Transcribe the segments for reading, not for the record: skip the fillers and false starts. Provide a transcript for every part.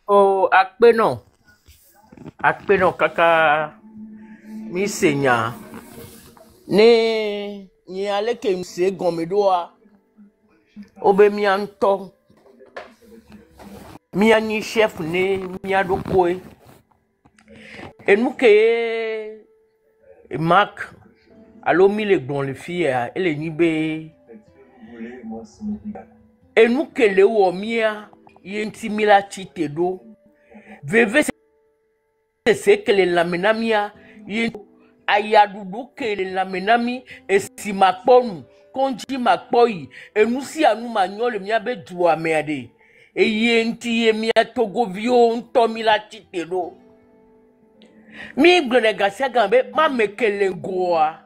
Oh, akpe no kaka mi senya. Ne ni aleke mse gomedoa. Obe mi anto. Mi ani chef ne mi adokoe. Enouke Mark. Allo mi le gbon le fille ele ni be. Enouke le wo mia yenti mila chite do. Veve se kele la menamia yenti ayadudu kele la menami esi makponu konji makpoi enusi anu manyole mia be duwa meade eyenti ye mia togo vio ntomi la chite do mi glone gasia gambe ma mekele ngoa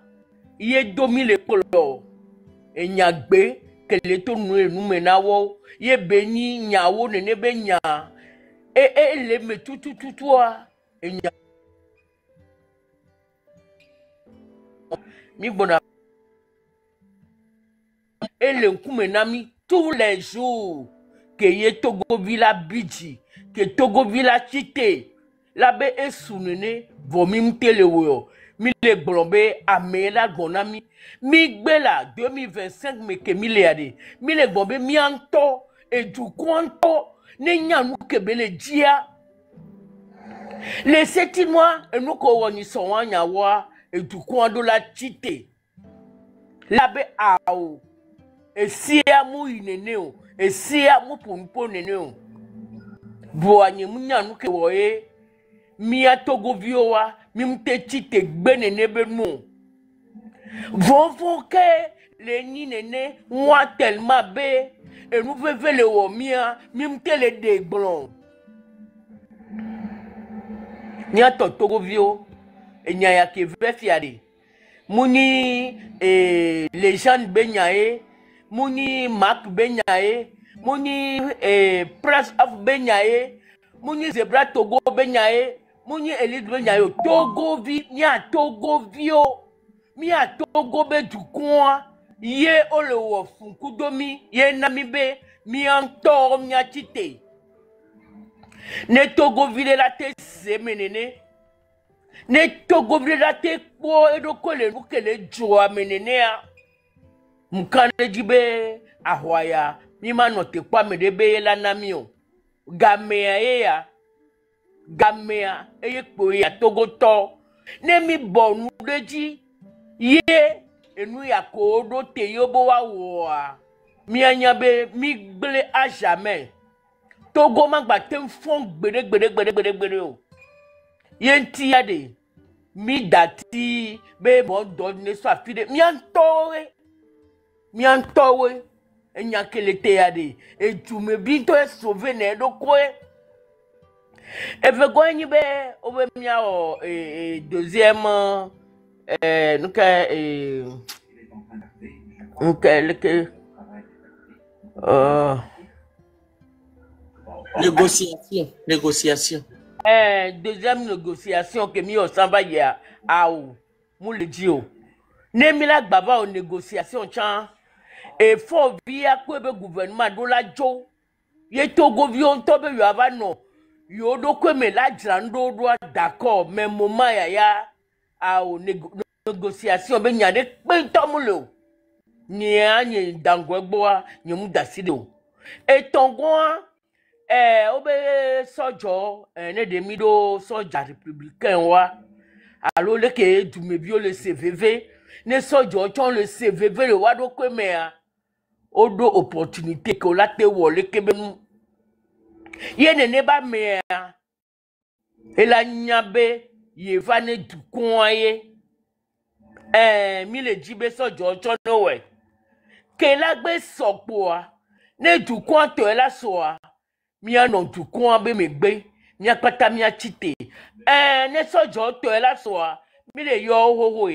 ye domi le polo enyagbe kele to nu enu menawo ye beni nyawo nene be nya le me tutututua enya mi gbona le nkume nami tous les jours que ye Togo Villa bidji que Togo Villa chite la be esunene vomi mtele wo mi le blombe amela gonami mi gbela 2025 me ke mi le ade mi le gbombe mi anto e du kwanto ne nyanu kebele dia le 7 mois e no ko woni so wanya wa e du kwando la chite la be ao esia mu inene o esia mu pompo nene o bo anye mu nyanu ke wo e mi atogo viowa mi mte chite gbe nene be nu vovo ke le ni nene wa tellement be e nu veve le wo mia mi mte le de gbon ni atogo vio e nyaya ke ve fiade muni les gens benyae muni Mark benyae muni Prince of benyae muni Zebra Togo benyae muni Elite benyae Togo vi mi a Togo vio mi a Togo be du kwa ye ole wo funkudomi ye nami be mi antor mi a chite ne Togo vile la te semenene ne Togo vile la te po edo kole nukele joa menenea mukane jibe ahwaya mima note kwa medebe la namio gamea eye kpo ya Togo to ne mi bonu deji ye enu ya ko do te yobo wa wo mi anya be mi gbele a jamais Togo ma gba tem fon gbere o yenti ade mi dati be mo do ne so afide mi antowe enya kele te ade e jume binto e sauver ne do koe e ve go nyi be o be mia o deuxième nuka leke Négociation. Deuxième négociation que mi o samba ya au mu le di o ne mi la gbava o négociation chan e fo via ko be gouvernement do la jo ye Togo vio nto be yo ava no yo do ko me la jrando do d'accord mais moment ya au négociation be nyane pe to mu le o ni anye dango gbo ni mu daside o e tongo obe sojo ne de mido soja républicain wa allo le ke du mebio le CVV ne sojo chon le CVV le wa do kwemea odo opportunité ko la te wo le kebe nu ye ne ba mea e la nyabe ye va ne du konye mi le jibe sojo chon no we ke la gbe sopo ne du kon to e la so mi anon du kon be me gbe mi apata mi achite ne sojo to e la so mi le yo hoho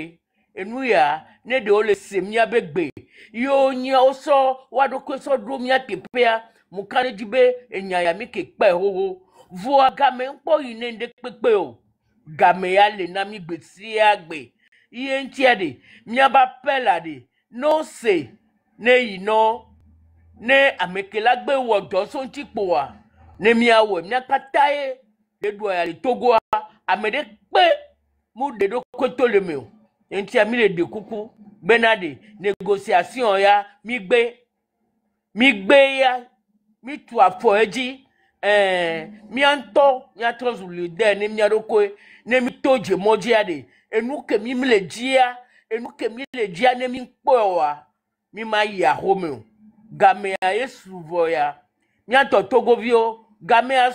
enu ya ne de o le se mi abegbe yo nya o so wa do ko so dro mi atepea mu kane jibe enya ya mi ke pe hoho vo agame npo yi ne nde pepe o game ya le na mi gbe si agbe iye nti ade mi aba pela de no se ne yi no ne amekela gbe wo do so nti po wa ne miawo mia kataye de do ya Togo amede pe mu de do koto le me enti ami le de kuku benade négociation ya mi gbe ya mi tu afo eji mi anto ya trozulu de ne mi adoko ne mi toje moji ade enu ke mi le jia enu ke mi le jia ne mi po wa mi ma ya home game ya Yesu voya mi anto Togo vio game ya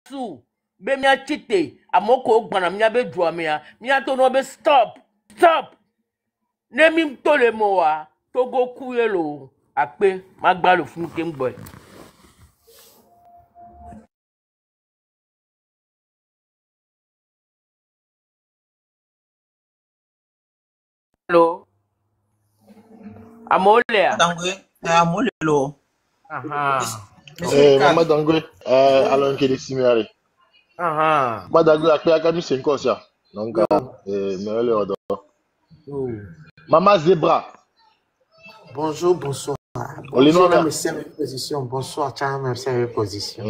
su be mi achite amoko gbana mi abe du ami ya mi anto no be stop ne mi to le mo wa Togo ku ye lo ape ma gba lo fun ke ngbo hello amole Dangwe, amolelo. aha Mama Dangwe, Alon Kedi Simiari. aha Madagwe akpe akadu senkosia. Nonga, merele odo. Mama Zebra. Bonjour, bonsoir. Olinoga. Bonjour, monsieur la position. Bonsoir, Charles, monsieur la position.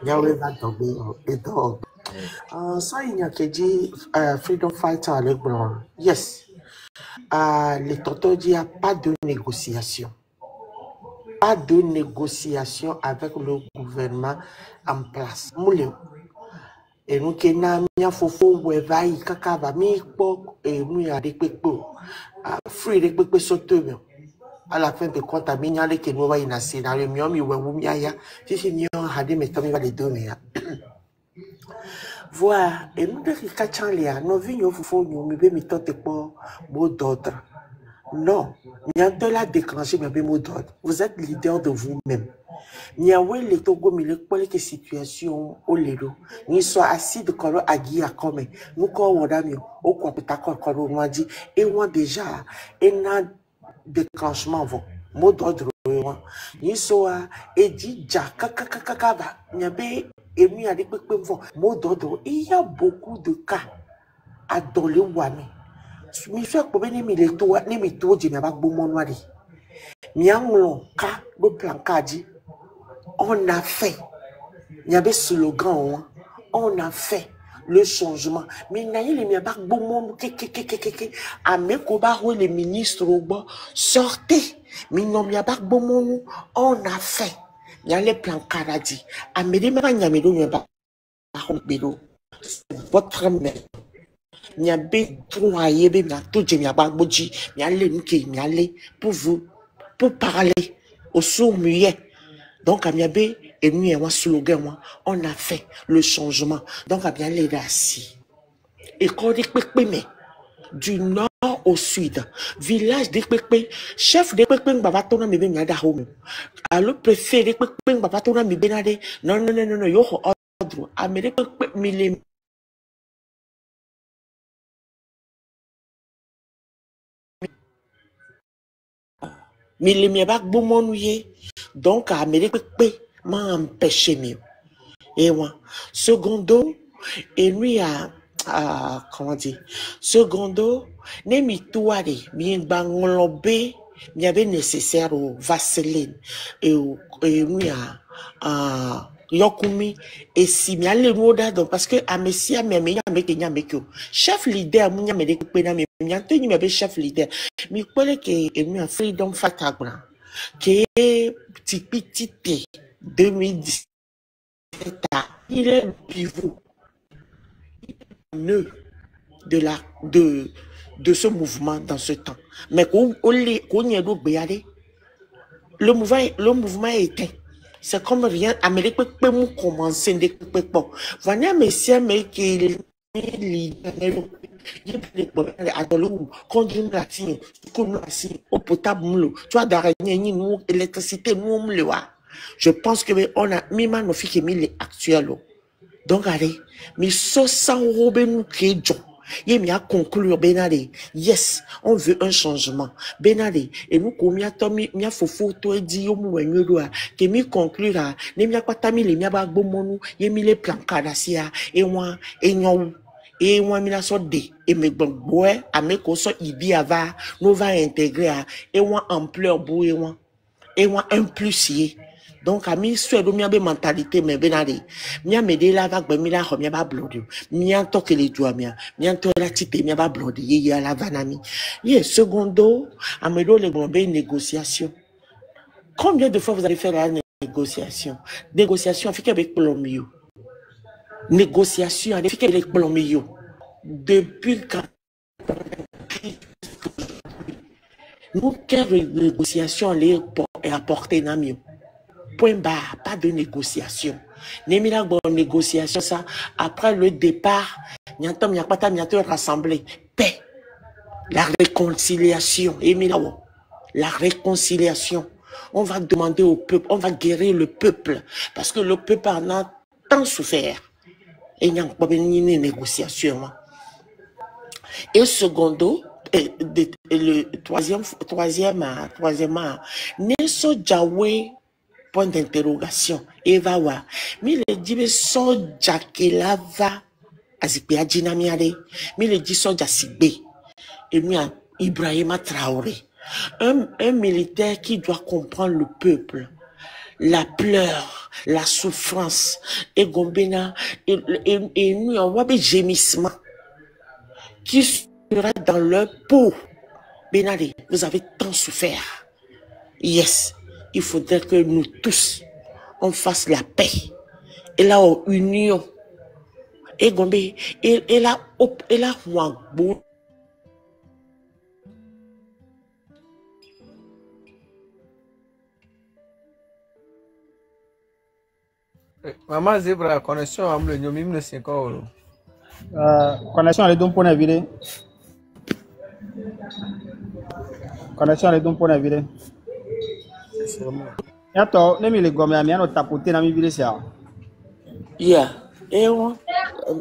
Yahweh va tomber et dog. Ça, il y a que dit Freedom Fighter avec Blanc. Yes. Les tontons disent qu'il n'y a pas de négociation. Pas de négociation avec le gouvernement en place. Moulé. Et nous, qui n'avons pas fofo, wevaï, kakava, mi, pok, et nous, il y a des pekpo. Free, des pekpo sautent. À la fin de compte, à mignale que nous voyons dans le scénario, mieux, mieux, si c'est mieux, hadé, mais comme il va les donner. Voilà, et nous, de Rikachan, nous venons vous nous me tente pas mot d'ordre. Non, il y a de la déclencher, mais mot d'ordre. Vous êtes leader de vous-même. Il y a les Togo, mais le quoi que situation au lelo. Ni soit assis de color à guy à comme nous quoi on a mis au quoi peut d'accord color on dit et on déjà et n'a déclenchement vont mot d'ordre ni soit et dit ja kakakakaba nyabe et mi a des peu mot d'ordre. Il y a beaucoup de cas à dans le wami. Mi fait pour venir mi les toi ni mi toi dit mais pas bon mon noir. Mi a un cas le plan dit. On a fait, il y avait ce slogan, on a fait le changement. Mais il y a pas de bon les ministres sortez. Mais il n'y a pas de bon on a fait. Il y a les plans Canadi. Il y a votre mère. Il y a des trois, il y a tout, il y a pas de boji, il y a les pour vous, pour parler au sourd muet. Donc, à Miabé, et nous, et moi, slogan, on a fait le changement. Donc, à bien les assis. Et quand on dit du nord au sud, village de Pekpe, chef de Pekpe, Bavatona, mais bien d'Ahome. Alors, préfet de Pekpe, Bavatona, mais bien non, non, non, non, non, yo, ordre. Amérique, mille. Mille miabak bomonouye. Donc, à Amérique, m'a empêché mieux. Et moi, secondo, et lui comment dire, secondo, ne mi touade, bien bangolobé, il y avait nécessaire au vaseline, et lui yokumi, et si mi allé moda, donc, parce que à messia, mais chef leader, mounia me découpé, mais mi a chef leader, mi connaît que, et mi a freedom fatagna, qui est petit 2017. Il est le pivot nœud de ce mouvement dans ce temps. Mais le mouvement est éteint. C'est comme rien. Amérique peut commencer de bon. Voilà, messieurs, mais qu'il je pense que on a mis nos filles qui actuel. Donc, allez, mais ça, sans robe nous qui il y a conclure benade. Yes, on veut un changement. Benade. Et nous, comme ya tomi, ya fofo to di yo mu wenyodo que mi conclure ne mi akpata mi le mi aba gbomonu, ye mi le plan kadasia et moi et nyon et moi mi la so de et me gbogbo ameko so ibi ava nous va intégrer et moi ampleur bou et moi un plusier. Donc, à mi suédo mi abe mentalité me benade. Mi amede la va gbe mi la ho mi ba blodio. Mi anto ke le dua mi anto la tite mi ba blodio ye ya la vanami. Ye secondo, amedo le gombe négociation. Combien de fois vous avez fait la négociation? Négociation avec Plomio. Négociation avec Plomio. Depuis quand nous, quelle négociation est apportée Namio? Point barre, pas de négociation. Nemila bon négociation ça après le départ, n'y a pas de rassemblée. Paix, la réconciliation. Emila la réconciliation. On va demander au peuple, on va guérir le peuple parce que le peuple en a tant souffert. Et il n'y a pas de négociation. Et secondo, le troisièmement, Neso Jawe, point d'interrogation, Eva wa, mi le dit soja kela va, azikpe adinamiade, mi le dit soja sigbe, et mi a Ibrahima Traoré, un militaire qui doit comprendre le peuple, la pleure, la souffrance, et gombena, et nous on voit des gémissements qui sera dans leur peau. Benade, vous avez tant souffert. Yes, il faudrait que nous tous, on fasse la paix. Et là, en union. Et Gombe, et là, Wangbo. Maman Zebra, connexion à le nyomim le 5 euros. Connexion à l'edon pour naviguer. Connexion à l'edon pour naviguer. Attends, ne me le gomme à miano tapoter na mi vile ça. Yeah. Et on,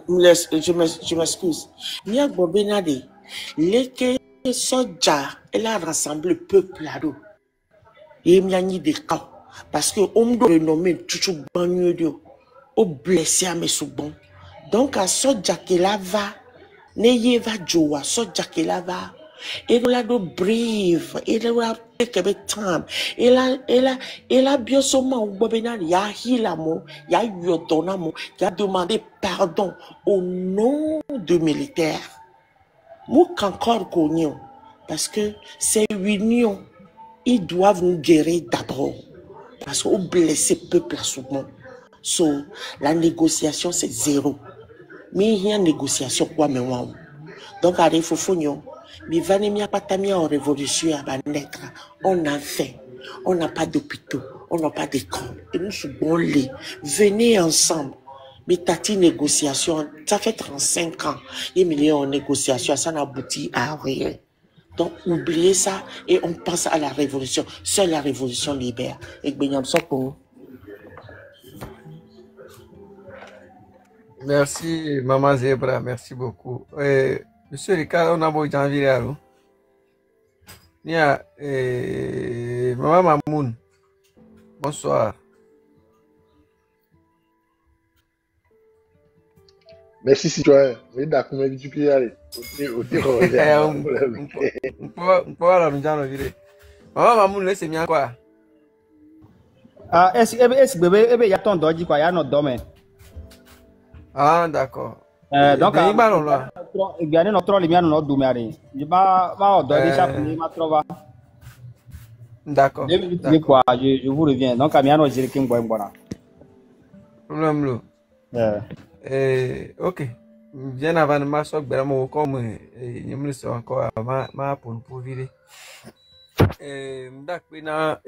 je m'excuse. Mia Bobenade, les soja, elle a rassemblé le peuple là-dedans. Et il y a des cas. Parce que on doit le nommer tout banyo au blessé à mes soubons. Donc à soja qui la va, n'ayez va joa, soja qui la va. Et là de brave, et là take a time. Et là bien seulement au Bobena, il y a Hilamo, il y a Yotonamo, qui a demandé pardon au nom de militaires. Moi qu'encore cognon, parce que ces unions, ils doivent nous guérir d'abord. Parce qu'on blesse le peuple souvent. So, la négociation, c'est zéro. Mais il y a une négociation, quoi, mais wow. Donc, à Refofognon, mais Vanemia Patamia en révolution à naître. On a fait. On n'a pas d'hôpitaux. On n'a pas d'école. Et nous sommes bons les. Venez ensemble. Mais tati négociation, ça fait 35 ans. Et millions en négociation, ça n'aboutit à rien. Donc, oubliez ça et on passe à la révolution. Seule la révolution libère. Et Benyam Sokong. Merci, Maman Zebra, merci beaucoup. Monsieur Ricard, on a beau janvier à l'eau. Maman Mamoun, bonsoir. Merci, citoyen. Oui, d'accord, mais tu peux y aller. On peut aller dans le village. Maman Mamoun, laissez bien quoi? Ah, est-ce bébé, y a ton doji quoi, y a notre domaine. Ah, d'accord. Donc, il y a notre lumière dans notre domaine. Je D'accord. Je vous reviens. Donc, Amiano Jerikim Boymbona. Problème là. Ok. Bien avant de m'asseoir, comme je me suis encore à pour virer. D'accord,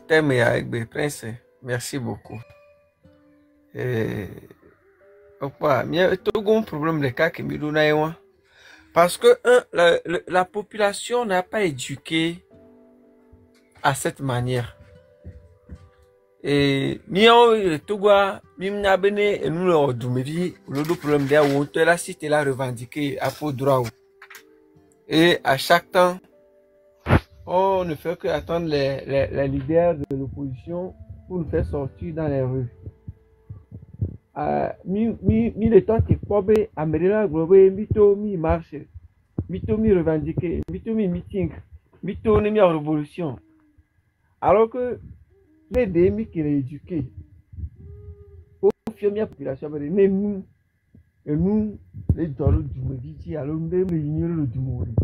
thème avec le prince. Merci beaucoup. Il y a un problème de cas qui me donne. Parce que la population n'a pas éduqué à cette manière. Et nous le problème de où la cité l'a revendiqué à faux droit. Et à chaque temps, on ne fait que attendre les leaders de l'opposition pour nous faire sortir dans les rues. Le temps qui est probé, Américain, mito mi marche, mito mi revendiqué, mito mi meeting, mito mi révolution. Alors que les demi qui les éduquer. Au fur et à population, nous, les dollars du Méditerranée, alors nous, les unions du monde.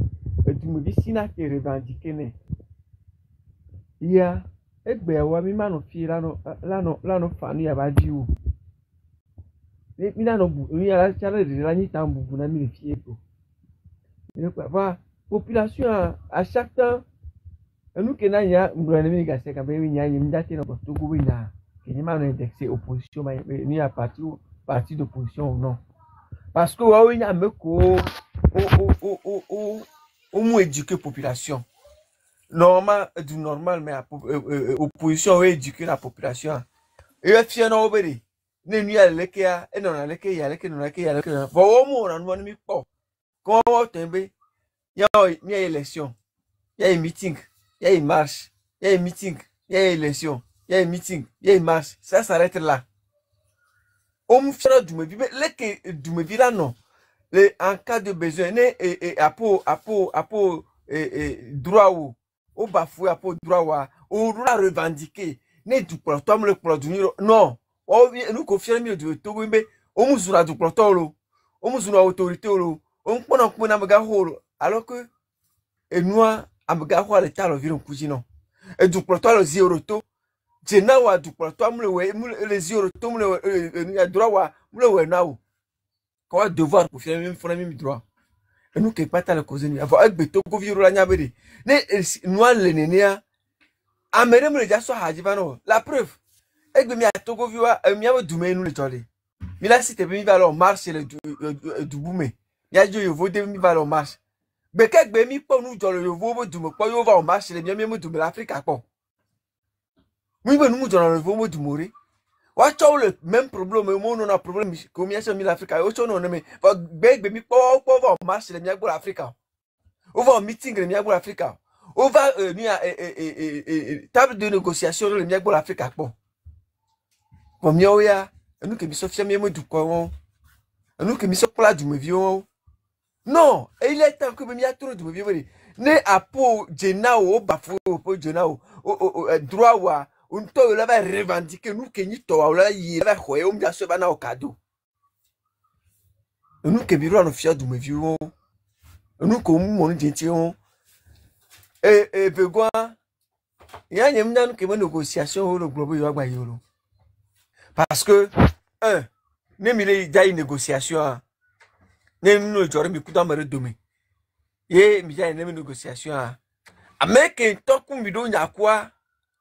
Et du Méditerranée, qui est revendiqué. Il y a, et bien, ouais, mais non, fille, là, non, famille, à bas du haut. Mais là, non, il y a la chaleur de la nuit, on a mis les filles. Population, à chaque temps, nous qui n'avons pas de gouvernement, qui a fait indexé opposition, mais à parti d'opposition ou non. Parce que il y a au moins éduquer la population. Normal, mais opposition éduquer la population. Et puis, on a oublié. Ne nuit à l'équerre, et non à l'équerre, il y a l'équerre. Bon, au moins, on a mis pas. Quand on tombe, il y a une élection, il y a un meeting, il y a une marche, il y a un meeting, il y a une élection, il y a un meeting, il y a une marche. Ça s'arrête là. On me fera du mévi, mais les du mévi là non. En cas de besoin, et droit ou au bafoué, droit ou droit revendiquer, ne du protocole le produit non. Nous confions mieux de Togo, mais on nous a du protocole, on nous a autorité, on peut alors que nous avons l'état de vie en cousin. Et du protocole zéro taux, j'ai n'a du protocole, les zéro taux, le droit, le now. Quand devoir pour faire même droit. Et nous qui pas à la cause, avoir un béton qu'on vit la niabéri. Nous, les nénéas, amène le jasso hadjivano. La preuve, et que à Togo viwa, miawe doumé nous les jolés. Mais là, si tu veux alors marcher du boumé, il y a du yovo de mi va en marche. Mais quelques bémi pour nous dans le yovo du me pas yovo en marche, les miens de l'Afrique à quoi. Oui, mais nous dans le yovo du mourir. Watch le même problème, mais on a un problème comme il y a sur l'Afrique. Autre chose, mais bémi pas en marche, les miens de l'Afrique. On va en meeting, les miens de l'Afrique. On va table de négociation, les miens de l'Afrique à quoi. Comme il y a, nous qui sommes fiers du quoi, nous qui sommes là du mévion. Non, et il est temps que me trop du mévion. Ne à pour Genao, bafou, pour Genao, droit wa, on te l'avait revendiqué, nous qui n'y t'en là, il avait quoi, on vient se bana au cadeau. Nous qui vivons fiers du mévion, nous comme mon gentil, et besoin, il y a une négociation, le globe yolo. Parce que, même il y a une négociation, même nous, j'aurais mis coup dans le domaine. Et il y a une négociation. Mais quand tant qu'on me donne à quoi,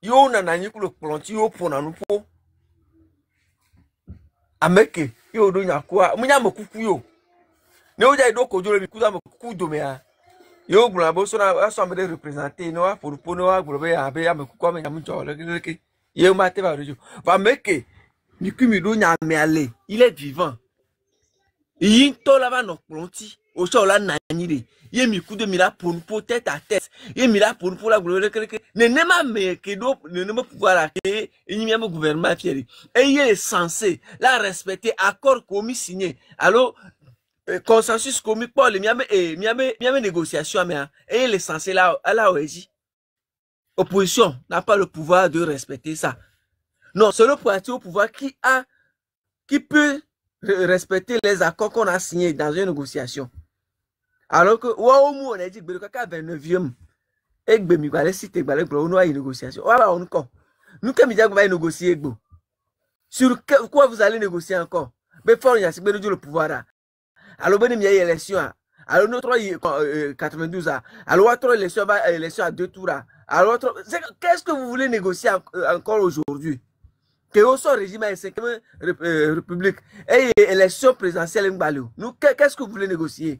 il y a un pour le plantier, pour nous. Mais il y a un quoi, il y a un coucou. Yo. Nous, il y a donc aujourd'hui, coup dans le coup domaine. Yo, vous l'avez assemblé représenté, nous, pour nous, vous l'avez un coucou, mais il y a un jour, il y a un matin, il est vivant. Il y a là-bas nos plantis. Au sol là, il y a mis coup de mila pour tête à tête. Il y a mis là pour la gloire. Ne m'a mais que d'autres ne me pouvoir la créer. Il y a un gouvernement fier. Et il est censé la respecter accord commis signé. Alors, consensus commis pour les miami négociations. Et il est censé là, à la OEJ. Opposition n'a pas le pouvoir de respecter ça. Non, c'est le parti au pouvoir qui peut respecter les accords qu'on a signés dans une négociation. Alors que, on a dit que le 29e, et que mi balé cité balé on a une négociation. Voilà, on encore. Nous qui va négocier sur quoi vous allez négocier encore? Mais fort il y a le pouvoir. Alors ben il y a élection. Alors notre 92 alors autre élection à 2 tours. Alors qu'est-ce que vous voulez négocier encore aujourd'hui? Que au son régime à la 5e République et élection présidentielle nous qu'est-ce que vous voulez négocier?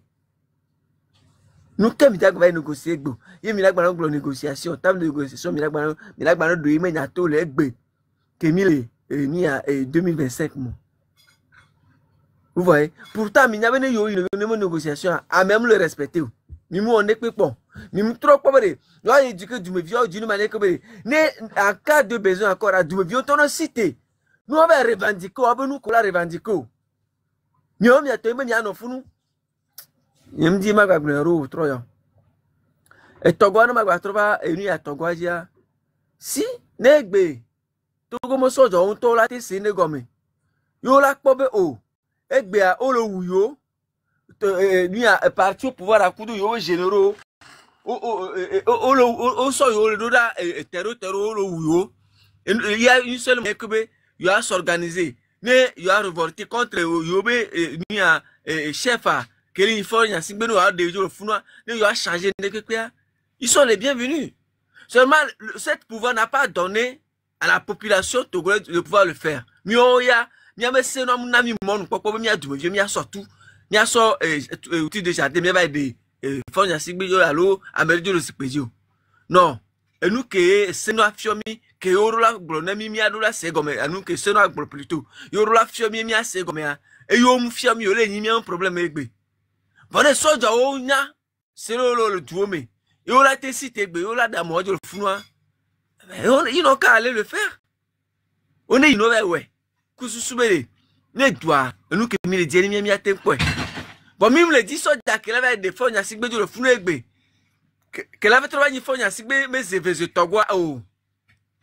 Nous qui va négocier il y a une négociation table de négociation de immédiato les que mis à 2025 vous voyez pourtant il y avait une négociation à même le respecter. Mimou on est bon. Mimou trop pas vrai. Là il dit que du me vieux d'une manière comme en cas de besoin encore à du me vieux ton cité. Nous on va revendiquer, on va nous coller revendiquer. Mais on y a tellement y a non fou nous. Il me dit ma gagner trop ya. Et Togo na ma trouver et ni à Togo dia. Si negbe Togo mo sojo un to la te sene gome. Yo la kpobe o. Egbe a o lo wuyo. Ni a parti au pouvoir à coup de yo généraux. O so yo le da terreau lo wuyo. Il y a une seule manière que il a s'organiser. Mais il a revolté contre Yobe ni a chef à Kelly Fonia Sigbeno a de jours funwa. Il a changé de quoi. Ils sont les bienvenus. Seulement, cet pouvoir n'a pas donné à la population togolaise de pouvoir le faire. Mioya, miame seno nami mon poko mi adu mi asortu. Mi asor outil de jardin mi ba de Fonia Sigbeno alo Ameridio le sipedio. Non. Et nous que seno afiomi que orola glonami mi adola segome anu que seno agbo plutôt. Yorola fiomi mi asegome a. Et yo mu fiomi yo le ni mi un problème egbe. Vone soja o nya selo le duome. Yo la te cité egbe yo la damo jo le funwa. Ils n'ont qu'à aller le faire. On est innové ouais. Kususubele. Ne doit nous que mi le dieni mi aten quoi. Bon mi me le dit soja que la va défendre ya sigbe jo le funwa egbe. Que la va travailler fond ya sigbe me ze togwa o.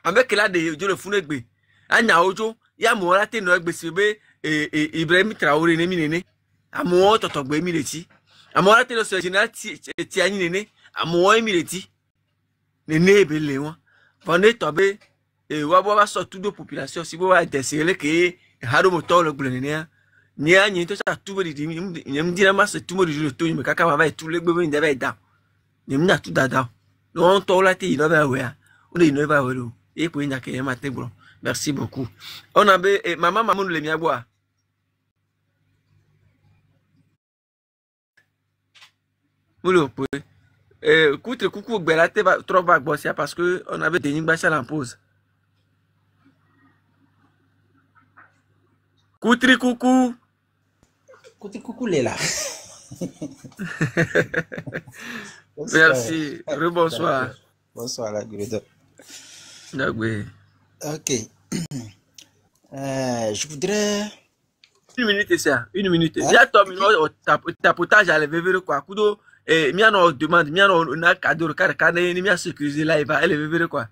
Avec là de jo le funwa egbe. Anya ojo ya mo la te no egbe sibe Ibrahim Traoré ne mi nene. Amo totogbe mi leti. Amo la te no so général ti ani nene. Amo mi leti. Nene be le won. Pendant tomber et waba sortout de population si vous va décider que haro moto le gblonenia ni a ni to sa tout di ni me dira mas tout mo di to me kaka ma va tout le gbe nda ba da ni me na tout dada non to la ti no ba we on est no ba we lo e po nya ke ma te bro. Merci beaucoup. On a be maman maman le mi aboa mulo po Coutre coucou belate va trop va bosser parce que on avait des Ningbacha en pause. Coutre coucou. Coucou, coucou, Léla. Merci. Rebonsoir. Bonsoir, la gueule. Oui. Ok. Je voudrais. Une minute, ça. Une minute. Il y a ton tapotage à lever quoi. Kudo. Et miano demande, miano na cadeau car ni mia sécuriser là il va élever quoi.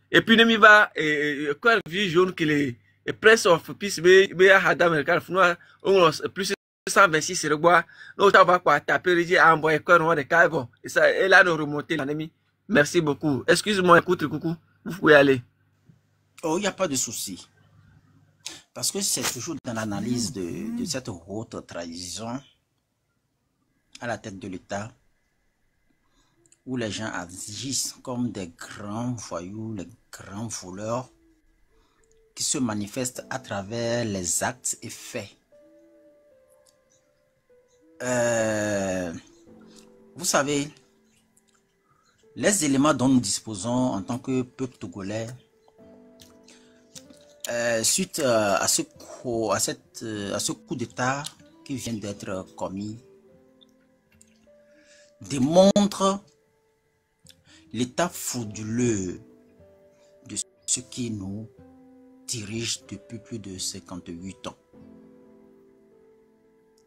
Et puis ne mi va quoi vision que les press of peace be hadam car funa plus 126 sur bois. Non ta va quoi taper dit envoyer quoi non de cargo. Et ça et là nous remonter l'ennemi. Merci beaucoup. Excuse-moi écoute coucou. Vous pouvez aller. Oh, il n'y a pas de souci. Parce que c'est toujours dans l'analyse de cette haute trahison à la tête de l'État, où les gens agissent comme des grands voyous, les grands voleurs, qui se manifestent à travers les actes et faits. Vous savez, les éléments dont nous disposons en tant que peuple togolais, suite à ce coup d'État qui vient d'être commis, démontre l'état frauduleux de ce qui nous dirige depuis plus de 58 ans.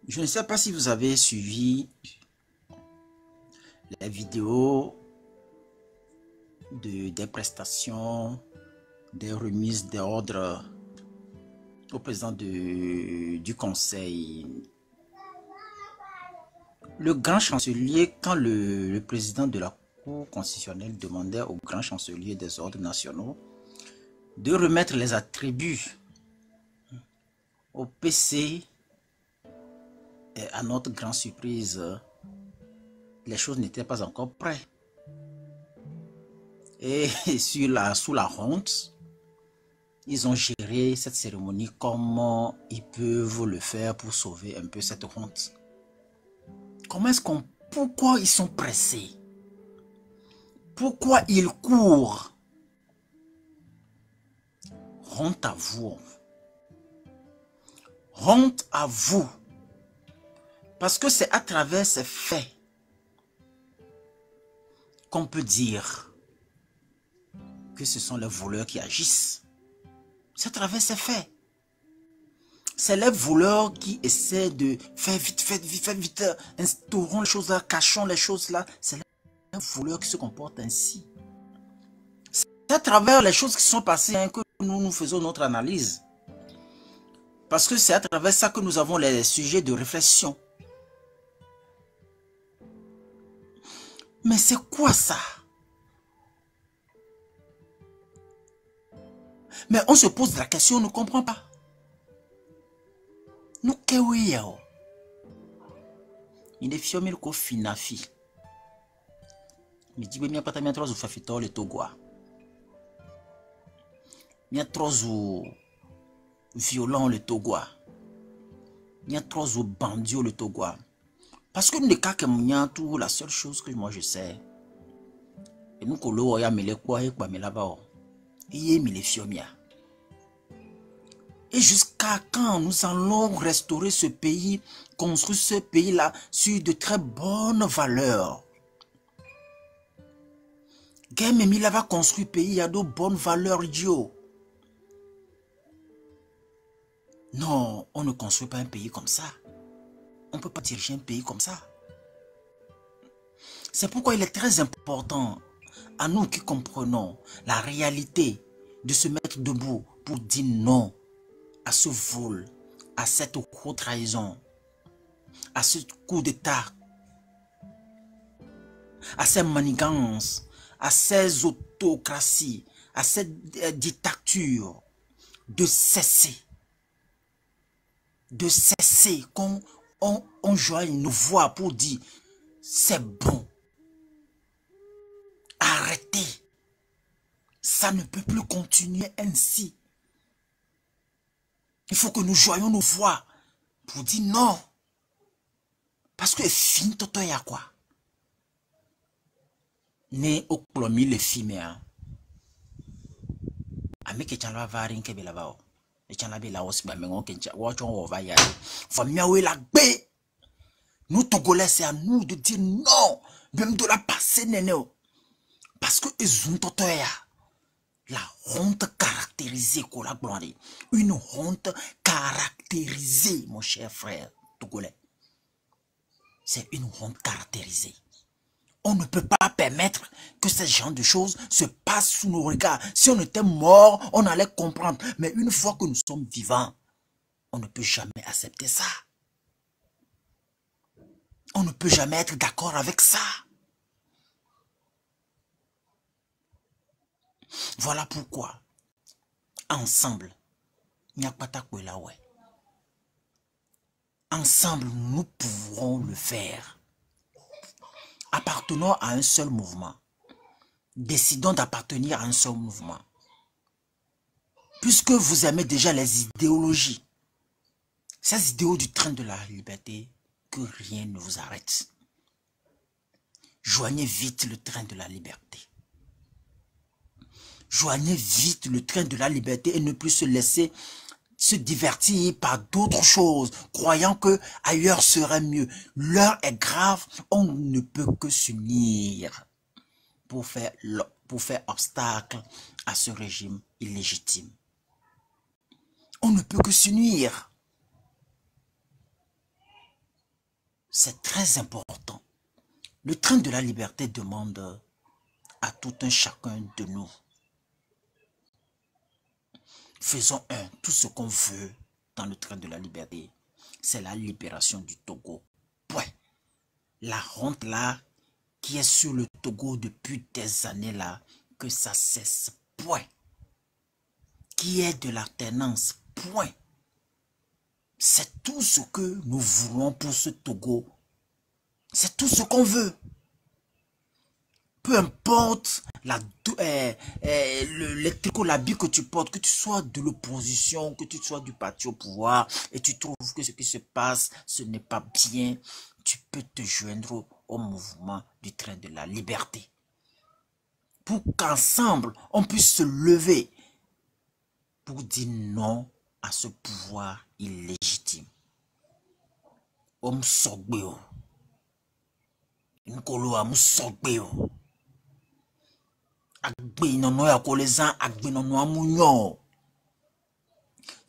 Je ne sais pas si vous avez suivi les vidéos des prestations, des remises d'ordre au président du Conseil. Le grand chancelier, quand le président de la Cour constitutionnelle demandait au grand chancelier des ordres nationaux de remettre les attributs au PC, et à notre grande surprise, les choses n'étaient pas encore prêtes. Et sous la honte, ils ont géré cette cérémonie comme ils peuvent le faire pour sauver un peu cette honte. Pourquoi ils sont pressés? Pourquoi ils courent? Honte à vous. Honte à vous. Parce que c'est à travers ces faits qu'on peut dire que ce sont les voleurs qui agissent. C'est à travers ces faits. C'est les voleurs qui essaient de faire vite, instaurons les choses là, cachons les choses là. C'est les voleurs qui se comportent ainsi. C'est à travers les choses qui sont passées que nous faisons notre analyse. Parce que c'est à travers ça que nous avons les sujets de réflexion. Mais c'est quoi ça? Mais on se pose la question, on ne comprend pas. Nous, qu'est-ce il est fier mais finafi. Mais dis bien pas ta trop ou fafito le togoa. Bien trop ou violent le togoa. Bien trop ou bandio le togoa. Parce que le cas que moi tout la seule chose que moi je sais. Et nous colo ya mele quoi et quoi me là-bas. Et me les fiomia. Et jusqu'à quand nous allons restaurer ce pays, construire ce pays-là sur de très bonnes valeurs? Game Mila va construire pays, il y a de bonnes valeurs, idiot. Non, on ne construit pas un pays comme ça. On ne peut pas diriger un pays comme ça. C'est pourquoi il est très important à nous qui comprenons la réalité de se mettre debout pour dire non à ce vol, à cette haute trahison, à ce coup d'État, à ces manigances, à ces autocraties, à cette dictature, de cesser qu'on joigne nos voix pour dire c'est bon, arrêtez, ça ne peut plus continuer ainsi. Il faut que nous joignons nos voix pour dire non. Parce que fin toto ya quoi? Ne oklomi le filme hein. Ame ke chanla varin ke bela bao. E chanla bela osba mengon ke wachon o va ya. Famia we la gbe. Nous Togolais c'est à nous de dire non, même de la passer nénéo. Parce que ezun toto ya. La honte caractérisée, une honte caractérisée, mon cher frère togolais. C'est une honte caractérisée. On ne peut pas permettre que ce genre de choses se passent sous nos regards. Si on était mort, on allait comprendre. Mais une fois que nous sommes vivants, on ne peut jamais accepter ça. On ne peut jamais être d'accord avec ça. Voilà pourquoi, ensemble, ensemble, nous pourrons le faire. Appartenons à un seul mouvement. Décidons d'appartenir à un seul mouvement. Puisque vous aimez déjà les idéologies, ces idéaux du train de la liberté, que rien ne vous arrête. Joignez vite le train de la liberté. Joignez vite le train de la liberté et ne plus se laisser se divertir par d'autres choses, croyant que ailleurs serait mieux. L'heure est grave, on ne peut que s'unir pour faire obstacle à ce régime illégitime. On ne peut que s'unir. C'est très important. Le train de la liberté demande à tout un chacun de nous. Faisons tout ce qu'on veut dans le train de la liberté. C'est la libération du Togo. Point. La honte là, qui est sur le Togo depuis des années là, que ça cesse. Point. Qui est de l'alternance. Point. C'est tout ce que nous voulons pour ce Togo. C'est tout ce qu'on veut. Peu importe les tricots, l'habit que tu portes, que tu sois de l'opposition, que tu sois du parti au pouvoir, et tu trouves que ce qui se passe, ce n'est pas bien, tu peux te joindre au mouvement du train de la liberté. Pour qu'ensemble, on puisse se lever pour dire non à ce pouvoir illégitime. Om sogbeo. Nkolo amu sogbeo. Agbe nono ya kolezan agbe nono amunyo.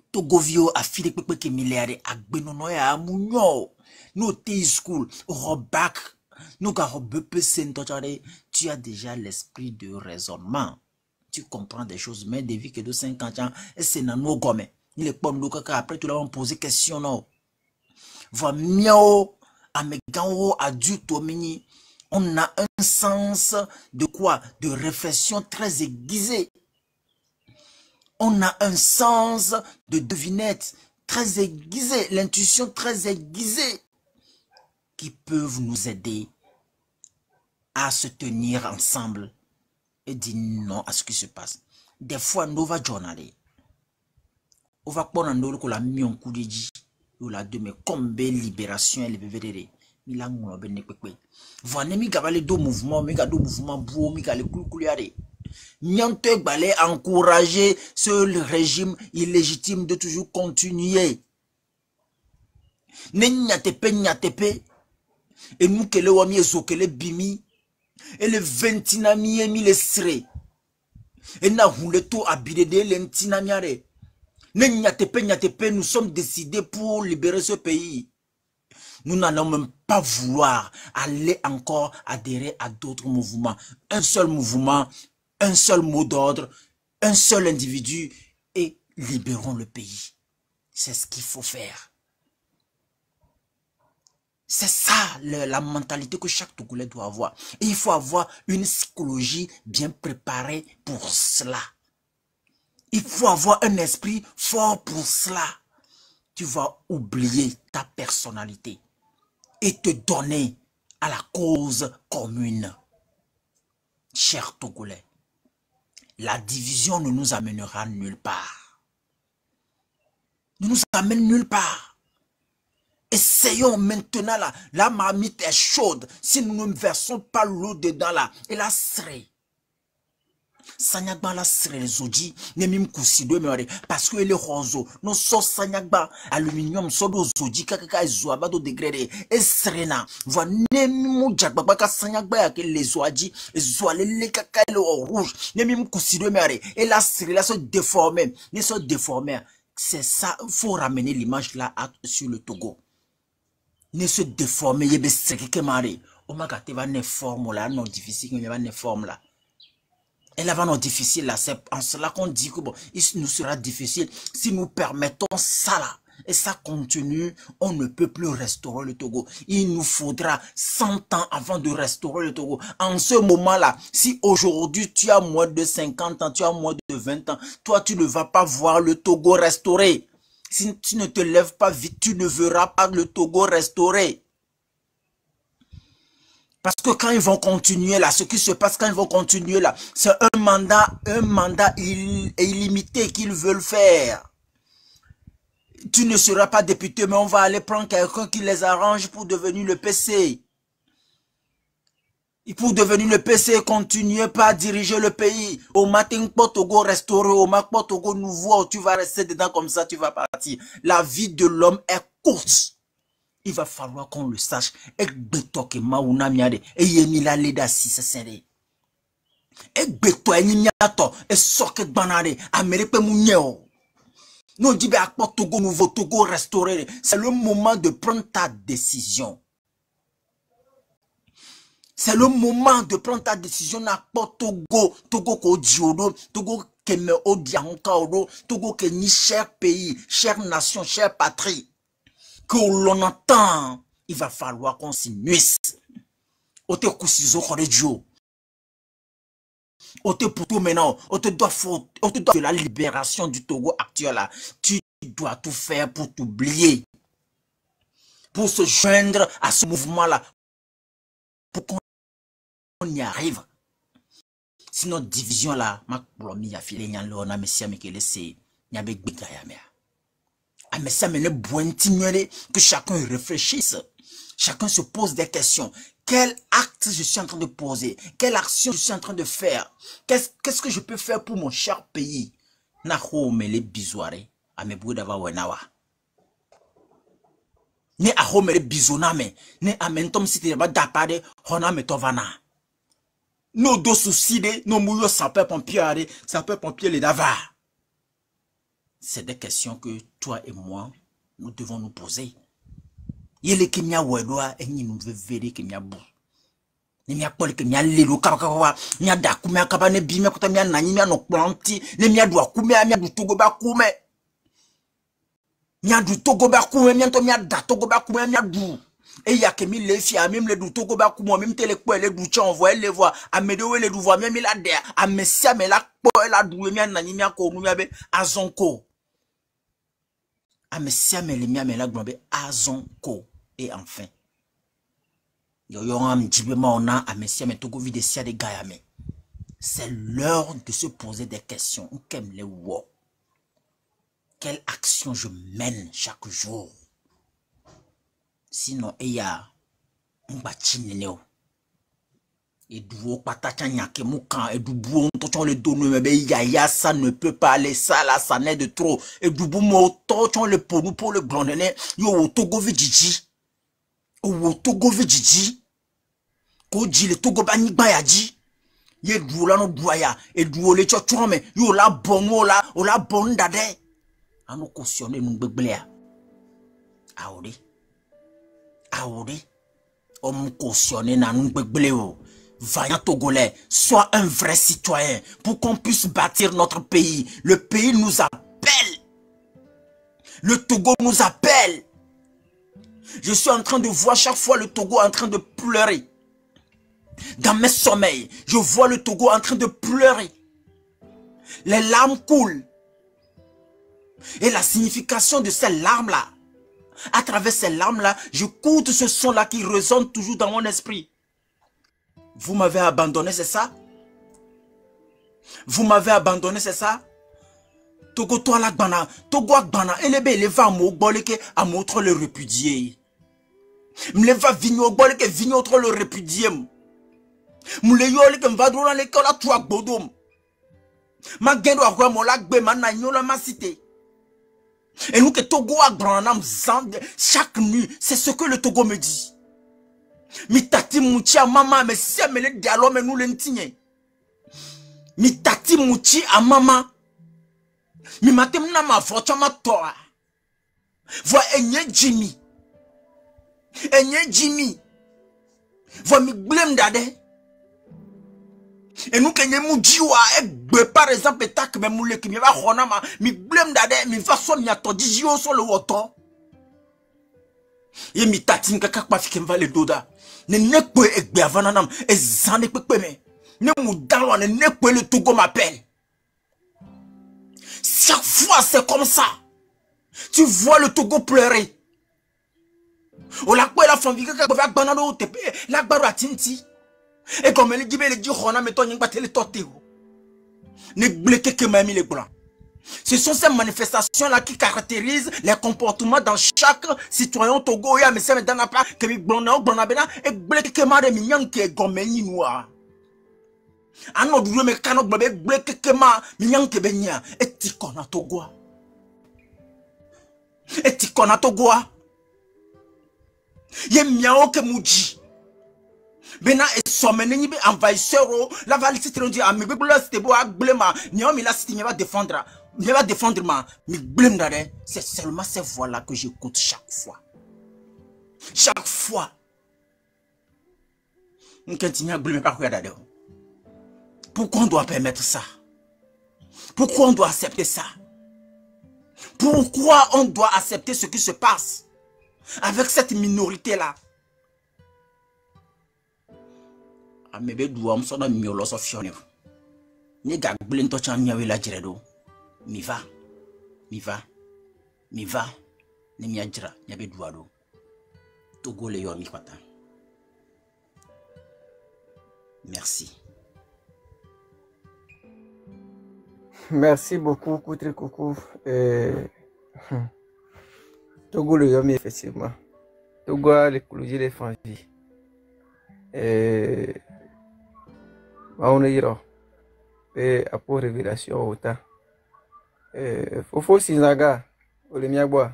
Togovio a file pepe ke miliare agbe nono ya amunyo. No te school robak no ka robepe sentochare, tu as déjà l'esprit de raisonnement. tu comprends des choses. Mais des vies que de 50 ans, et c'est dans nos gommes. Il est pas nous après tout le monde poser question non. Va miao à mes gants adultes au mini. On a un sens de quoi? De réflexion très aiguisé. On a un sens de devinette très aiguisé, l'intuition très aiguisée qui peuvent nous aider à se tenir ensemble et dire non à ce qui se passe. Des fois, nous va journaler. On va prendre la mion coup de dit ou la de mais comme libération et libérer. Mila ngolo ben nekpekpe. Voilà mi gabale do mouvement, mi ga do mouvement bou, mi ga le couliare. Nyante balé encourager ce régime illégitime de toujours continuer. Ne nyatepe et nous que le wami ezokele bimi et le ventinami emi le sre. Et na huleto abide lentinamiare. Ne nyatepe, nous sommes décidés pour libérer ce pays. Nous n'allons même pas vouloir aller encore adhérer à d'autres mouvements. Un seul mouvement, un seul mot d'ordre, un seul individu et libérons le pays. C'est ce qu'il faut faire. C'est ça la mentalité que chaque Togolais doit avoir. Et il faut avoir une psychologie bien préparée pour cela. Il faut avoir un esprit fort pour cela. Tu vas oublier ta personnalité et te donner à la cause commune. Chers Togolais, la division ne nous amènera nulle part. Ne nous amène nulle part. Essayons maintenant là. La marmite est chaude. Si nous ne versons pas l'eau dedans là, elle a serré. Sanyagba la serré les odi. Nemim kusido meore. Parce que les roseaux. Non so sanyagba. Aluminium so do zodi. Kaka ezoaba do degré. Et serena. Voa nemim jagba ka sanyagba ya ke les oadi. Ezoale le kaka le rouge. Nemim kusido meore. Et la serré là se déformer. Ne se déformer. C'est ça. Faut ramener l'image là sur le Togo. Ne se déformer, yebe seki ke mari. Omaka te va ne forme là, non difficile, il va ne forme là. Elle va non difficile là, c'est en cela qu'on dit que bon, il nous sera difficile si nous permettons ça là. Et ça continue, on ne peut plus restaurer le Togo. Il nous faudra 100 ans avant de restaurer le Togo. En ce moment-là, si aujourd'hui tu as moins de 50 ans, tu as moins de 20 ans, toi tu ne vas pas voir le Togo restauré. Si tu ne te lèves pas vite, tu ne verras pas le Togo restauré. Parce que quand ils vont continuer là, ce qui se passe quand ils vont continuer là, c'est un mandat illimité qu'ils veulent faire. Tu ne seras pas député, mais on va aller prendre quelqu'un qui les arrange pour devenir le PC. Et pour devenir le PC, continuez pas à diriger le pays. Au matin, Togo restauré, au matin, Togo nouveau, tu vas rester dedans comme ça, tu vas partir. La vie de l'homme est courte. Il va falloir qu'on le sache. Et betoke mauna miade. Et yemila leda si se sere. Et betoke nimiato. Et soke banade. Amérique mounio. Nous disons à Togo nouveau, Togo restauré. C'est le moment de prendre ta décision. C'est le moment de prendre ta décision. Togo, Togo ko diodo, Togo keme odianka odo, Togo ke ni cher pays, chère nation, chère patrie. Que l'on entend, il va falloir qu'on s'y nuisse. Ote kusizo kore dio. Ote pour tout maintenant, ote doit de la libération du Togo actuel là. Tu dois tout faire pour t'oublier. Pour se joindre à ce mouvement là. Pour qu'on y arrive. Sinon, division là, ma promis a filé nyan lo na messia me kele se nyabe gbega ya mea. A messia me ne bointignole que chacun réfléchisse. Chacun se pose des questions. Quel acte je suis en train de poser? Quelle action je suis en train de faire? Qu'est-ce que je peux faire pour mon cher pays? Na ho me le bisoire a me bouda va wenawa. Ne a ho me le bisoname, ne amentom si te ba dapade hona me tovana. Nos deux soucis, nos mouillots sapeurs-pompiers, sapeurs-pompiers les davars. C'est des questions que toi et moi, nous devons nous poser. Yele kimia wedwa enyi nous veut verrer kimia bou. Ne mia pole ke mia lelo kaba mia da kumia kaba ne bi mia kota mia nani mia no planti ne mia do akumia mia du togo ba kume mia du togo ba kume mia to mia da togo ba kume mia du et ya ke mi le fia même le du togo ba kume même te le ko le du chan voyer les voir a me de le du voir même la der a me sia me la ko la du mia nani mia ko nu mia be azonko a me sia me le mia me la gbe azonko et enfin c'est l'heure de se poser des questions. Quelle action je mène chaque jour? Sinon, il y a un bâtiment. Et du patacha nyake moukan et du bouon tochon le donne mais ya ça ne peut pas aller ça là ça n'est de trop et du bouon tochon le pour nous pour le glandonner yo togo vijiji o togo vijiji ko ji le togo ba ni gba ya ji ye du la no duaya et du le chochon mais yo la bon o la bon dade anu cautionner nous gbegblea aori on me cautionner na nous gbegbleo. Vaillant Togolais, sois un vrai citoyen pour qu'on puisse bâtir notre pays. Le pays nous appelle. Le Togo nous appelle. Je suis en train de voir chaque fois le Togo en train de pleurer. Dans mes sommeils, je vois le Togo en train de pleurer. Les larmes coulent. Et la signification de ces larmes-là, à travers ces larmes-là, j'écoute ce son-là qui résonne toujours dans mon esprit. Vous m'avez abandonné, c'est ça? Vous m'avez abandonné, c'est ça? Togo toi la gbana, Togo gbana, ele va mo boleke à montre le répudier. M'le va vigno boleke vigno autre le répudier. M'le yole que m'va dans l'école à toi bodom. Ma gendo a quoi mon lac be man na nyola ma cité. Et nous que Togo a gbana chaque nuit, c'est ce que le Togo me dit. Mi tati mouchi a maman mais si me le dialogue mais nous l'entigne. Mi tati mouchi a maman. Mi matem na ma fortune ma toa. Voi enye Jimmy. Voi mi blame dade. Et nous kenye moujiwa e par exemple tak me moule ki mi va khona ma mi blame dade mi va so mi atodi jio so le woto. Et mi tati nkaka pa fike mva le doda. Ne nekwe ekbe avananam e zane pepe me. Ne moudalwa ne nekwe le Togo m'appelle. Chaque fois c'est comme ça. Tu vois le Togo pleurer. O la kwe la famille kaka va banano tepe la gbaro atinti. Et comme elle dit le dit khona meto nyingba tele toteo. Ne bleke que mami les blancs. Ce sont ces manifestations-là qui caractérisent les comportements dans chaque citoyen Togo. Mais c'est dans la place que mi blona bena et bleke que ma de minyan qui est gomeni noir. Ano dure me kano blebe bleke que ma minyan qui benya et tikona Togo. Et tikona Togo. Ye miao que muji. Bena et sommené ni be envahisseur la valise dit à me bebula c'était beau à blema ni on la cité va défendre. Je vais défendre ma blême d'arrêt. C'est seulement ces voix-là que j'écoute chaque fois. Chaque fois. Pourquoi on doit permettre ça? Pourquoi on doit accepter ça? Pourquoi on doit accepter ce qui se passe avec cette minorité-là? Mi va, ne mi adjira, nyabe douado. Togo le yo mi kwata. Merci. Merci beaucoup, Koutre Koukou. Togo le yomi, effectivement. Togo a l'écologie des fanvis. On est là. Et à pour révélation autant. Fofo Sinzaga, Olemiagboa.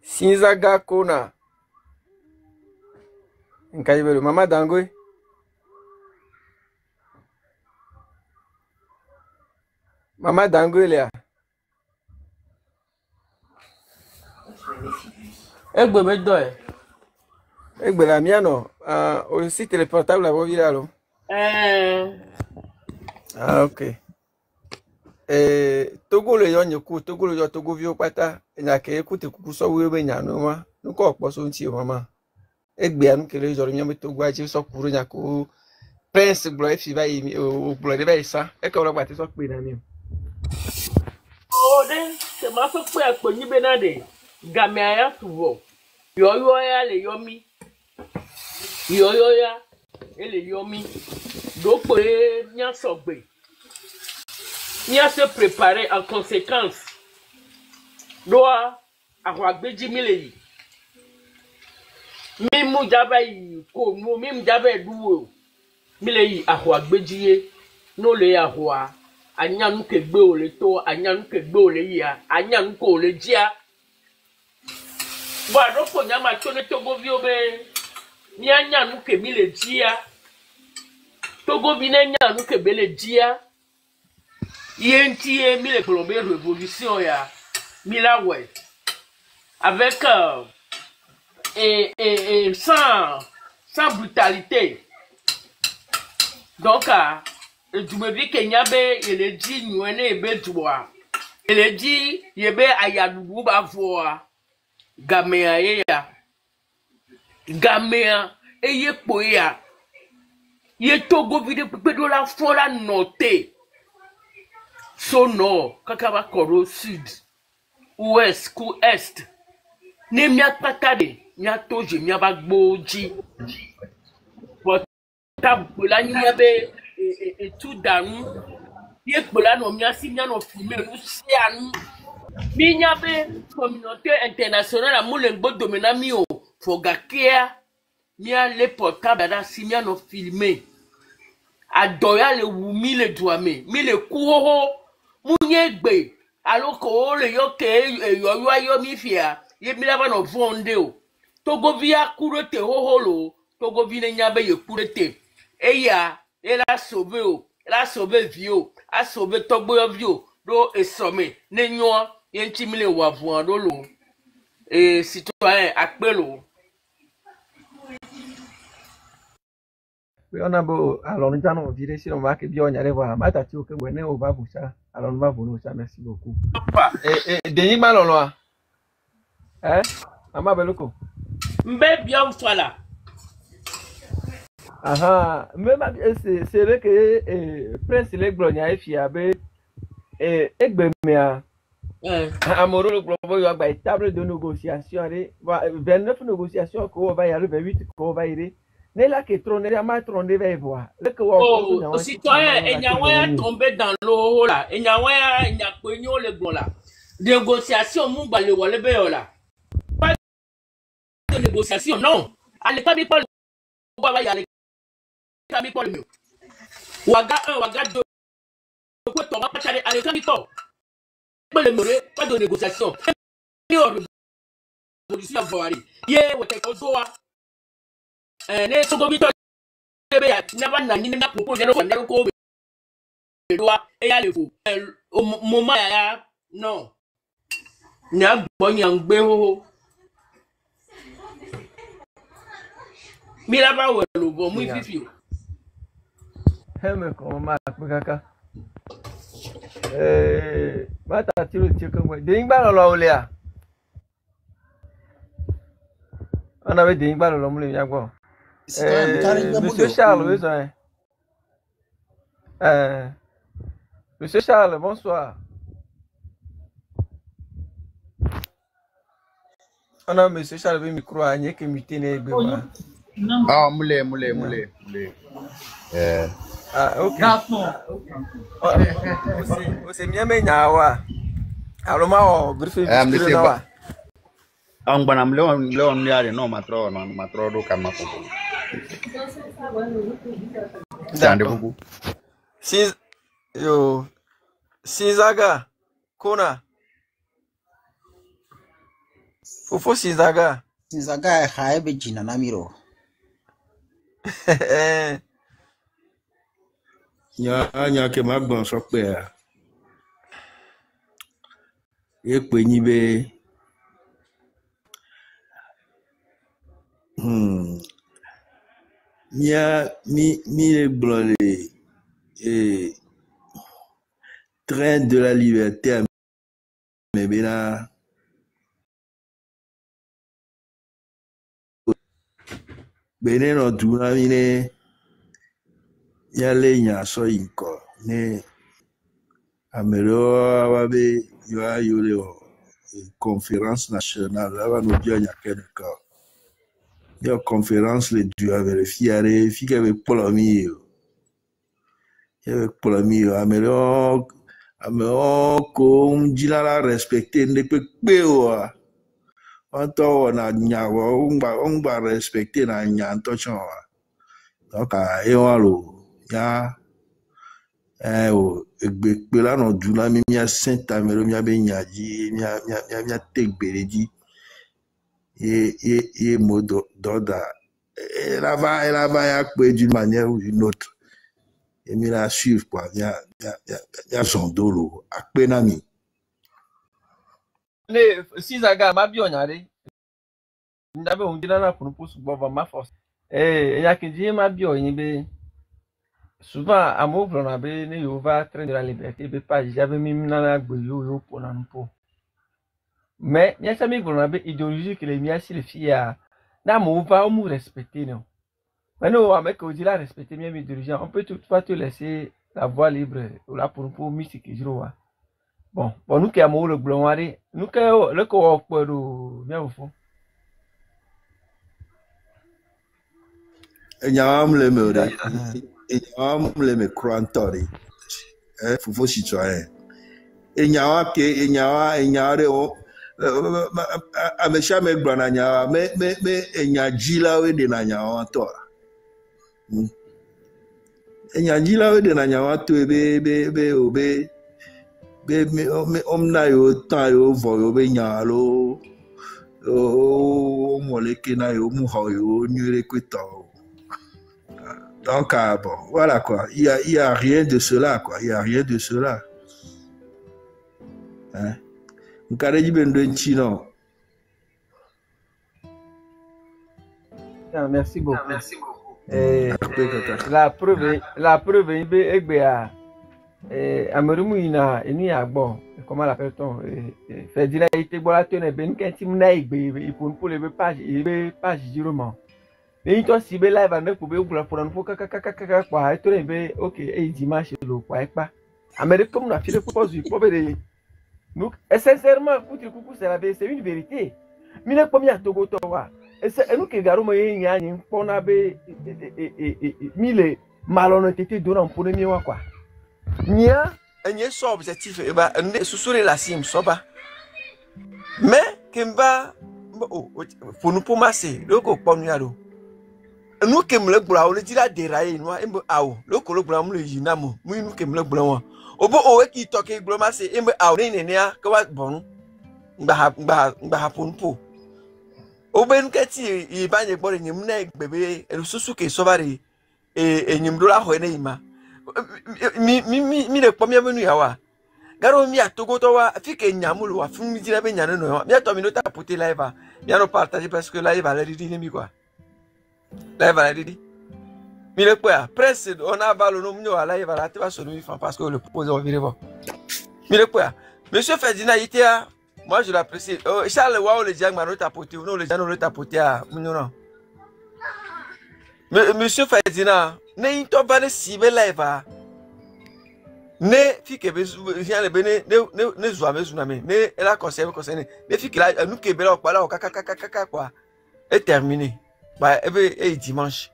Sinzaga Kona. Nkayibelo, Mama Dangoy. Mama Dangoy, Léa. Egbe me doye. Egbe la miano. Aussi téléportable à vos là. Ah, ok. Togo le yo nyoku, Togo le yo Togo vio pata. Nyake ekute kuku so wewe nyano ma. Nuko okposo nti mama. Egbe anu kele yo mi Togo aji so kuru nyako. Prince Glo fi ba yi o Glo de ba isa. E ka lo gba ti so pe na mi. Oh, then, c'est ma fait quoi pour ni benade? Gamaya tuvo. Yo ya le yomi. Yo ya ele yomi. Donc nya sogbe. Nya se préparer en conséquence. Doa avoir beji milei. Mimu jabai ko mo mim jabai duwo. Milei avoir beji no le avoir. Anyanu ke gbe ole to anyanu ke gbe ole ya anyanu ko ole jia bo adoko nyama to ne Togo vi obe ni anyanu ke mi le jia Togo vi ne anyanu ke be le jia yenti mi le plomber révolution ya mi la ouais avec sans brutalité donc du me vi Kenya be ele di nyone be duwa ele di ye be ayadubu ba voa gamea ya gamea eye po ya ye Togo vide pe do la fora note so no kakaba koro sud ouest ku est ne mia patade mia toje mia ba gboji but tabula nya be et tout dans ye kpola no mia si mia no filmer no si anu mi nya be communauté internationale a mulengbo domena mi o fogakea mia le portable da si mia no filmer adoya le wumi le douame mi le kuho munye gbe aloko le yo ke yo ayo mi fia ye mi lava no vonde o Togo via kurete hoholo Togo vi ne nya be ye kurete eya elle a sauvé o, elle a sauvé Vio, a sauvé Togo Vio, do et somme, n'enyo, yentimile wavouan do lo, et citoyen akbelo. Oui, on a beau, alors nous allons virer si on va que bien on y allait voir. Mata tu que ouais, on va vous ça. Alors nous va vous ça, merci beaucoup. Denis Maloloa. Hein? Ama Beloko. Mbe bien voilà. Aha, même c'est vrai que Prince le Glonia fi abe egbe mea amoro le globo yo agba table de négociation re 29 négociations ko va y aller 28 ko va y ne la que trôner à ma trôner va y voir le que oh citoyen enyawa tombé dans l'eau là enyawa nyakpenyo le gbon là négociation mu gba le wole be yo là pas de négociation non allez pas pas va y aller kami Paul mi waga 1 waga 2 ko to ma pachale ale kami to pe le more pas de négociation ni or révolution voari ye wote ko so wa ne Togo bi to be ya never na ni na propose no na ko be do wa e ya le fo moment ya non ni agbo yan gbe ho mi la ba wo lo bo mu fifi Heme como ma kaka mata tiro tiro mo de ngba lo le a ona be de ngba lo mo le ya gbo monsieur Charles oui ça monsieur Charles bonsoir ona monsieur Charles be micro a nye ke mitene egbe ma ah mule ah ok você minha menyawa aloma o brife na wa ang banam leon yare no matro do kamako dande buku Sinzaga kona fofo Sinzaga haebe jina namiro nya ke magbon so pe e pe yin be mi le blanc les train de la liberté mais bien bene no duna mine ya le nya so inko ne amelo ababe yo le conférence nationale là no dia nya kenka ya conférence le du a vérifier fi que polomi amelo ko njila la respecter ne pe o anto na nyawo ngba respecter na nyanto chwa donc e walo ya o egbe la no dula mi ya saint amelo mi be nyaji mi tegbereji et modo d'ordre. Elle va y accueillir d'une manière ou d'une autre. Et me la suivre, quoi. Il y a son dolo. À penami. Le Sizaga, ma bionyare. Ndabe undina na pour nous pour ma force. Il y a que dire ma bionybe. Souvent, à mon plan, ne yova train de la liberté, be pas j'avais même na gbeyo pour nan po. Mais il y a ça mais qu'on avait idéologie que les miens si les filles à n'a pas au respecter non. Mais nous avec on dit là respecter bien mes dirigeants, on peut toutefois te laisser la voie libre là pour musique je vois. Bon nous qui avons le blanc nous qui le ko pour bien au fond. Et nyam le me et nyam le me crantori. Faut citoyen. Et nyawa ke et nyare o amesha me gbana nyawa me enyajila we de na nyawa to enyajila we de na nyawa to be omna yo ta yo vo yo be nyalo o moleke na yo mu ho yo nyure kwito. Donc bon voilà quoi, il y a rien de cela quoi, il y a rien de cela. Hein? Merci beaucoup. La preuve Ameruina eni agbo comment l'appelle-t-on fait dire été bola tene ben kentim na igbe pour le page roman mais toi si be live avec pour be pour nous kaka kwa to be OK et dimanche lo kwa pa Amérique comme na file propose pour be nous sincèrement c'est une vérité mine comme ya Togo towa et nous que garo mo yin ya yin pona be mille malhonnêteté donnant pour le mieux quoi nia enye so objectif e ba susure la sim so ba mais kemba pour nous masser le ko ponu ya do nous kemle gbura o le dira dérailler nous embo awo le ko le gbura mu le yinamo mu nous kemle gbura won obo o ki toke gbura masser embo awo ne ne ya ka wa bonu ngba ponu po obo en kati i banye gbore nyim na gbebe susu ke so bare enyim do la ho ne ima mi le premier menu yawa garo mi atogo to wa fike nyamulu wa fun mi dira be nyane no mi ato mi no tapoter live mi no partager parce que live a l'air dit mi quoi live a l'air dit mi le quoi presse on a balo no mi wa live a la te va so mi parce que le proposer on vire bon mi le quoi monsieur Ferdinand Itea moi je l'apprécie Charles wa le diang ma no tapoter no le diang no tapoter non monsieur Ferdinand ne to ba ne sibe live ne fike be vient le bene ne zo me zuname ne la conseil ne fike la nous ke be la kwa la kaka quoi et terminé ba et dimanche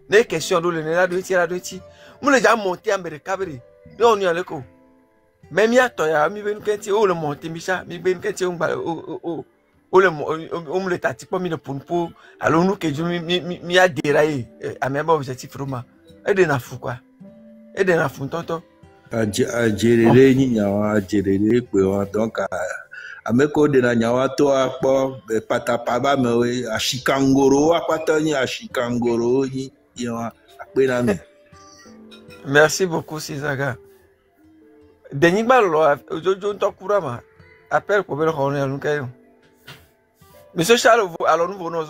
ne question do le ne la do ti mu le ja monter Amérique kabiri ne on y a le ko même ya to ya mi be nu kenti o le monter mi sa mi be nu kenti o ngba o le tati po mi le pour alors nous que mi a déraillé à même objectif vraiment et de na fou quoi et de na fou tonton a jerere ni nyawa jerere pe wa donc ameko de na nyawa to apo patapa ba me we ashikangoro apata ni ashikangoro ni yawa pe na me. Merci beaucoup Sizaga Denis Balo ojojo to kurama appel ko be ko ne lu kayo Monsieur Charles alors nous venons